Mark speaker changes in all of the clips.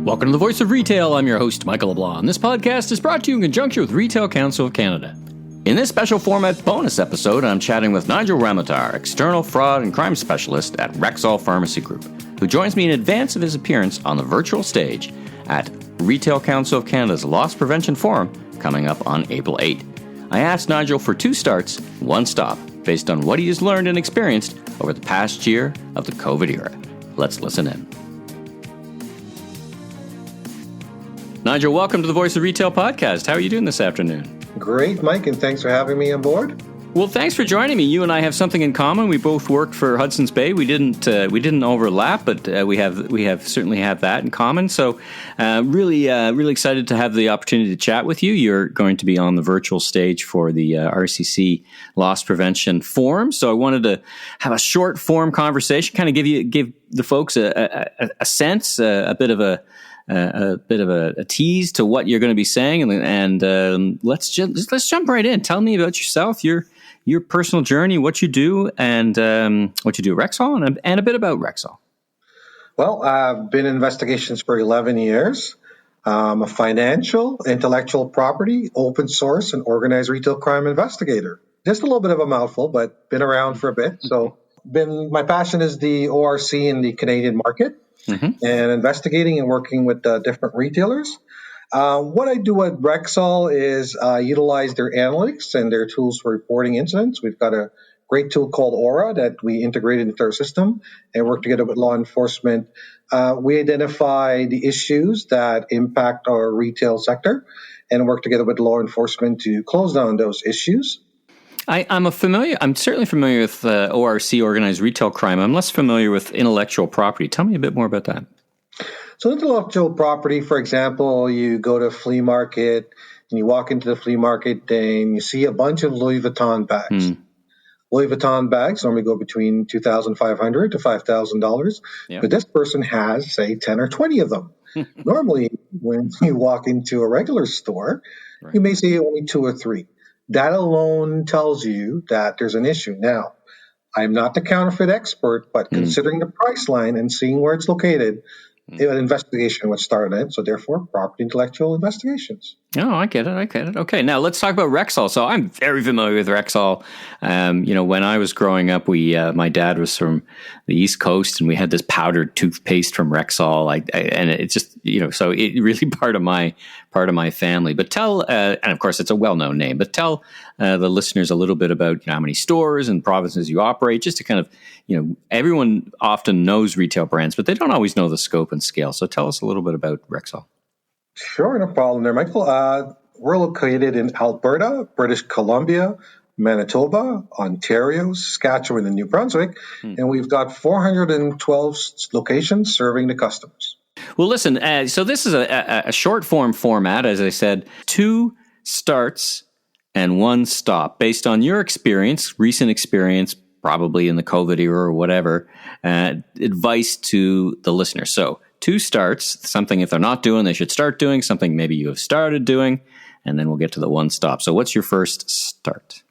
Speaker 1: Welcome to the Voice of Retail. I'm your host, Michael LeBlanc. This podcast is brought to you in conjunction with Retail Council of Canada. In this special format bonus episode, I'm chatting with Nigel Ramoutar, external fraud and crime specialist at Rexall Pharmacy Group, who joins me in advance of his appearance on the virtual stage at Retail Council of Canada's Loss Prevention Forum coming up on April 8. I asked Nigel for 2 starts, 1 stop, based on what he has learned and experienced over the past year of the COVID era. Let's listen in. Nigel, welcome to the Voice of Retail podcast. How are you doing this afternoon?
Speaker 2: Great, Mike, and thanks for having me on board.
Speaker 1: Well, thanks for joining me. You and I have something in common. We both worked for Hudson's Bay. We didn't overlap, but we have certainly have that in common. So, really excited to have the opportunity to chat with you. You're going to be on the virtual stage for the RCC Loss Prevention Forum. So, I wanted to have a short forum conversation, kind of give the folks a sense, a bit of a tease to what you're going to be saying, and let's jump right in. Tell me about yourself, your personal journey, what you do, and what you do at Rexall, and a bit about Rexall.
Speaker 2: Well, I've been in investigations for 11 years. I'm a financial, intellectual property, open source, and organized retail crime investigator. Just a little bit of a mouthful, but been around for a bit. So, my passion is the ORC in the Canadian market. Mm-hmm. And investigating and working with different retailers. What I do at Rexall is utilize their analytics and their tools for reporting incidents. We've got a great tool called Aura that we integrated into our system and work together with law enforcement. We identify the issues that impact our retail sector and work together with law enforcement to close down those issues.
Speaker 1: I'm certainly familiar with ORC, organized retail crime. I'm less familiar with intellectual property. Tell me a bit more about that.
Speaker 2: So intellectual property, for example, you go to a flea market and you walk into the flea market and you see a bunch of Louis Vuitton bags. Louis Vuitton bags normally go between $2,500 to $5,000. Yep. But this person has, say, 10 or 20 of them. Normally, when you walk into a regular store, right, you may see only 2 or 3. That alone tells you that there's an issue. Now, I'm not the counterfeit expert, but considering the price line and seeing where it's located, an investigation would start on it. So therefore, property intellectual investigations.
Speaker 1: Oh, I get it. Okay, now let's talk about Rexall. So I'm very familiar with Rexall. When I was growing up, my dad was from the East Coast, and we had this powdered toothpaste from Rexall. And it's just, so it really part of my family. But tell, and of course it's a well-known name, but tell the listeners a little bit about how many stores and provinces you operate, just to kind of, everyone often knows retail brands, but they don't always know the scope and scale. So tell us a little bit about Rexall.
Speaker 2: Sure, no problem there, Michael. We're located in Alberta, British Columbia, Manitoba, Ontario, Saskatchewan, and New Brunswick, and we've got 412 locations serving the customers.
Speaker 1: Well, listen, so this is a short form format, as I said, 2 starts and 1 stop, based on your experience, recent experience, probably in the COVID era or whatever, advice to the listener. So 2 starts, something if they're not doing, they should start doing, something maybe you have started doing, and then we'll get to the 1 stop. So what's your first start?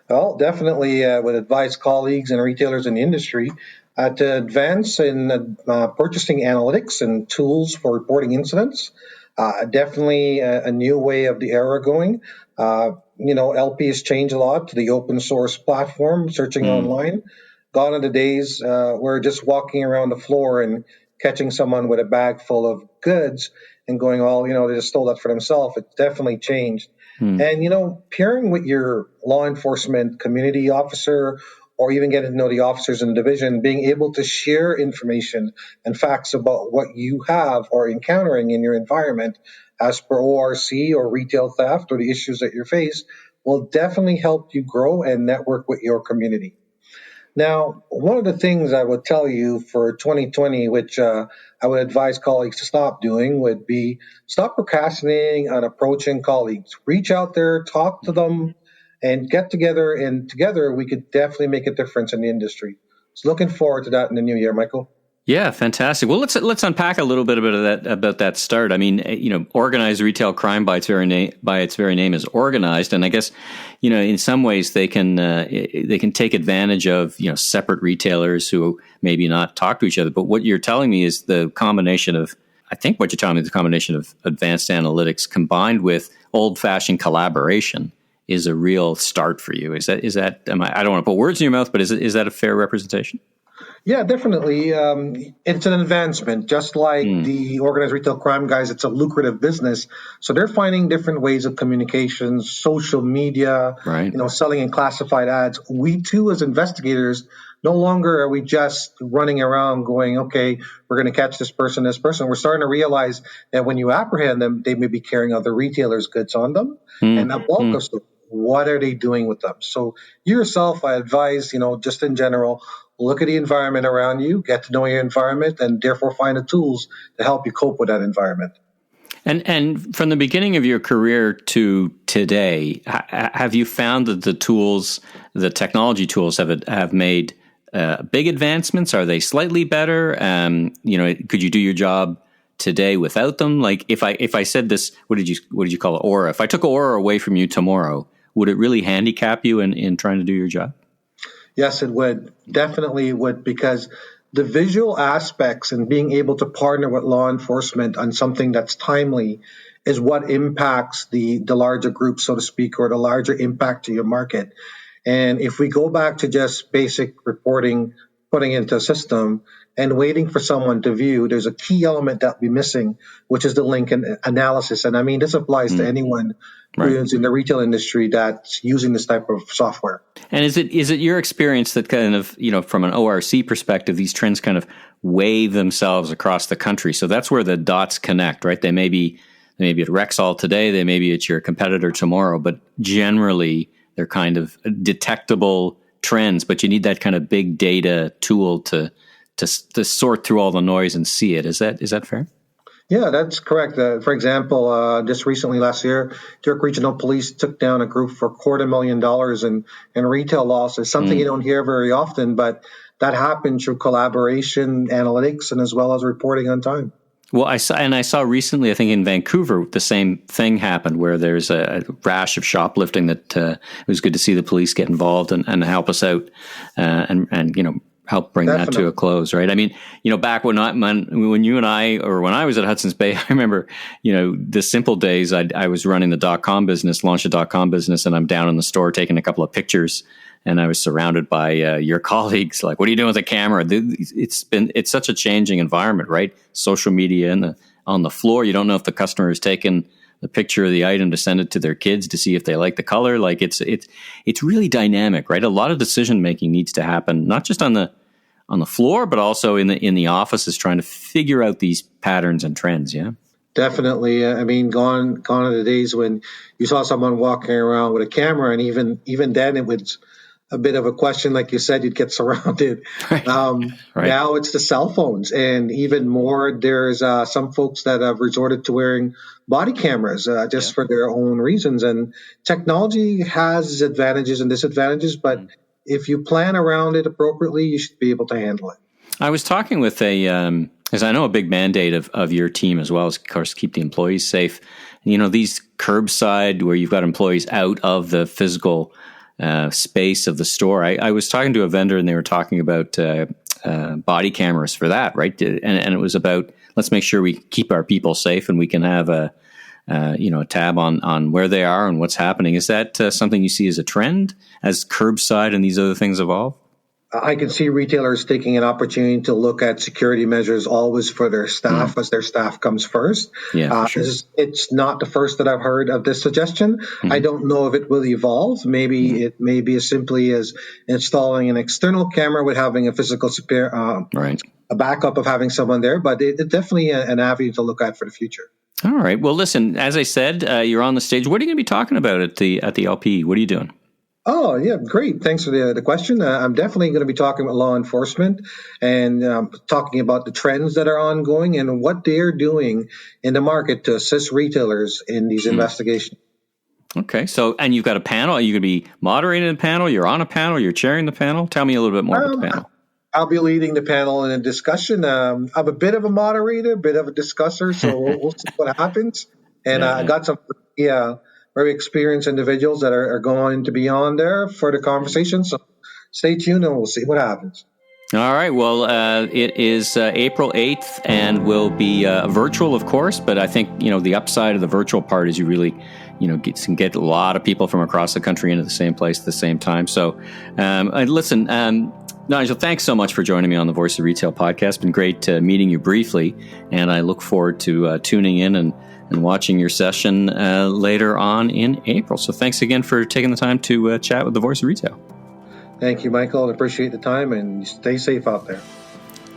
Speaker 2: Well, definitely would advise colleagues and retailers in the industry to advance in purchasing analytics and tools for reporting incidents. Definitely a new way of the era going. LP has changed a lot to the open source platform, searching online. Gone are the days where just walking around the floor and catching someone with a bag full of goods and going, they just stole that for themselves. It's definitely changed. And, pairing with your law enforcement community officer or even getting to know the officers in the division, being able to share information and facts about what you have or encountering in your environment as per ORC or retail theft or the issues that you face will definitely help you grow and network with your community. Now, one of the things I would tell you for 2020, which I would advise colleagues to stop doing, would be stop procrastinating on approaching colleagues. Reach out there, talk to them, and get together. And together, we could definitely make a difference in the industry. So looking forward to that in the new year, Michael.
Speaker 1: Yeah, fantastic. Well, let's unpack a little bit about that start. I mean, organized retail crime by its very name is organized, and I guess in some ways they can take advantage of separate retailers who maybe not talk to each other. But what you're telling me is the combination of I think what you're telling me is a combination of advanced analytics combined with old-fashioned collaboration is a real start for you. Is that? I don't want to put words in your mouth, but is that a fair representation?
Speaker 2: Yeah, definitely. It's an advancement, just like the organized retail crime guys. It's a lucrative business, so they're finding different ways of communication, social media,
Speaker 1: Right.
Speaker 2: selling in classified ads. We too, as investigators, no longer are we just running around going, okay, we're going to catch this person, this person. We're starting to realize that when you apprehend them, they may be carrying other retailers' goods on them, and that bulk of stuff. What are they doing with them? So yourself, I advise, just in general, look at the environment around you, get to know your environment, and therefore find the tools to help you cope with that environment.
Speaker 1: And from the beginning of your career to today, have you found that the technology tools have made big advancements? Are they slightly better? Could you do your job today without them? Like if I said this, what did you call it? Aura. If I took Aura away from you tomorrow, would it really handicap you in trying to do your job?
Speaker 2: Yes, it would. Definitely would, because the visual aspects and being able to partner with law enforcement on something that's timely is what impacts the larger group, so to speak, or the larger impact to your market. And if we go back to just basic reporting, putting it into a system and waiting for someone to view, there's a key element that we're missing, which is the link and analysis. And I mean, this applies to anyone who's in the retail industry that's using this type of software.
Speaker 1: And is it your experience that kind of, from an ORC perspective, these trends kind of wave themselves across the country? So that's where the dots connect, right? They may be at Rexall today, they may be at your competitor tomorrow, but generally they're kind of detectable trends, but you need that kind of big data tool to sort through all the noise and see it. Is that fair?
Speaker 2: Yeah, that's correct. For example, just recently last year, York Regional Police took down a group for $250,000 in retail losses, something you don't hear very often, but that happened through collaboration, analytics, and as well as reporting on time.
Speaker 1: Well, I saw recently, I think in Vancouver, the same thing happened where there's a rash of shoplifting that it was good to see the police get involved and help us out and help bring that to a close, right? I mean, back when you and I, or when I was at Hudson's Bay, I remember, the simple days I was running the .com business, launched a .com business, and I'm down in the store taking a couple of pictures, and I was surrounded by your colleagues, like, what are you doing with the camera? It's such a changing environment, right? Social media and on the floor, you don't know if the customer has taken the picture of the item to send it to their kids to see if they like the color. Like it's really dynamic, right? A lot of decision making needs to happen, not just on the floor, but also in the offices, trying to figure out these patterns and trends. Yeah,
Speaker 2: definitely. I mean, gone are the days when you saw someone walking around with a camera, and even then it was a bit of a question. Like you said, you'd get surrounded.
Speaker 1: Right. Right.
Speaker 2: Now it's the cell phones, and even more, there's some folks that have resorted to wearing body cameras just for their own reasons. And technology has advantages and disadvantages, but if you plan around it appropriately, you should be able to handle it.
Speaker 1: I was talking with as I know a big mandate of your team as well is, of course, keep the employees safe. These curbside where you've got employees out of the physical space of the store. I was talking to a vendor and they were talking about body cameras for that, right? And it was about, let's make sure we keep our people safe and we can have a tab on where they are and what's happening. Is that something you see as a trend as curbside and these other things evolve?
Speaker 2: I can see retailers taking an opportunity to look at security measures always for their staff as their staff comes first.
Speaker 1: Yeah, for sure.
Speaker 2: It's not the first that I've heard of this suggestion. I don't know if it will evolve. Maybe it may be as simply as installing an external camera with having a physical a backup of having someone there, but it's definitely an avenue to look at for the future.
Speaker 1: All right. Well, listen, as I said, you're on the stage. What are you going to be talking about at the LP? What are you doing?
Speaker 2: Oh, yeah, great. Thanks for the question. I'm definitely going to be talking with law enforcement and talking about the trends that are ongoing and what they're doing in the market to assist retailers in these investigations.
Speaker 1: Okay. So, and you've got a panel. Are you going to be moderating the panel? You're on a panel? You're chairing the panel? Tell me a little bit more about the panel.
Speaker 2: I'll be leading the panel in a discussion. I'm a bit of a moderator, a bit of a discusser, so we'll see what happens. And I got some very experienced individuals that are going to be on there for the conversation. So stay tuned and we'll see what happens.
Speaker 1: All right. Well, it is April 8th and will be virtual, of course. But I think, the upside of the virtual part is you really, get a lot of people from across the country into the same place at the same time. So listen, Nigel, thanks so much for joining me on the Voice of Retail podcast. It's been great meeting you briefly. And I look forward to tuning in and watching your session later on in April. So thanks again for taking the time to chat with the Voice of Retail.
Speaker 2: Thank you, Michael. I appreciate the time, and stay safe out there.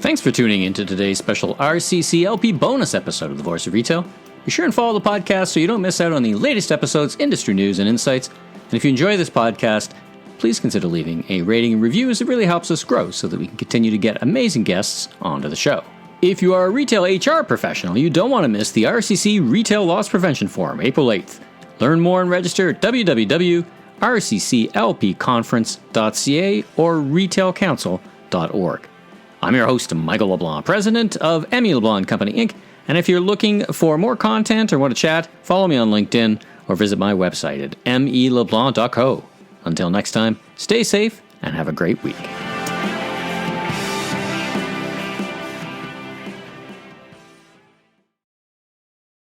Speaker 1: Thanks for tuning into today's special RCC LP bonus episode of The Voice of Retail. Be sure and follow the podcast so you don't miss out on the latest episodes, industry news, and insights. And if you enjoy this podcast, please consider leaving a rating and review, as it really helps us grow so that we can continue to get amazing guests onto the show. If you are a retail HR professional, you don't want to miss the RCC Retail Loss Prevention Forum, April 8th. Learn more and register at www.rcclpconference.ca or retailcouncil.org. I'm your host, Michael LeBlanc, president of Emmy LeBlanc Company, Inc., and if you're looking for more content or want to chat, follow me on LinkedIn or visit my website at meleblanc.co. Until next time, stay safe and have a great week.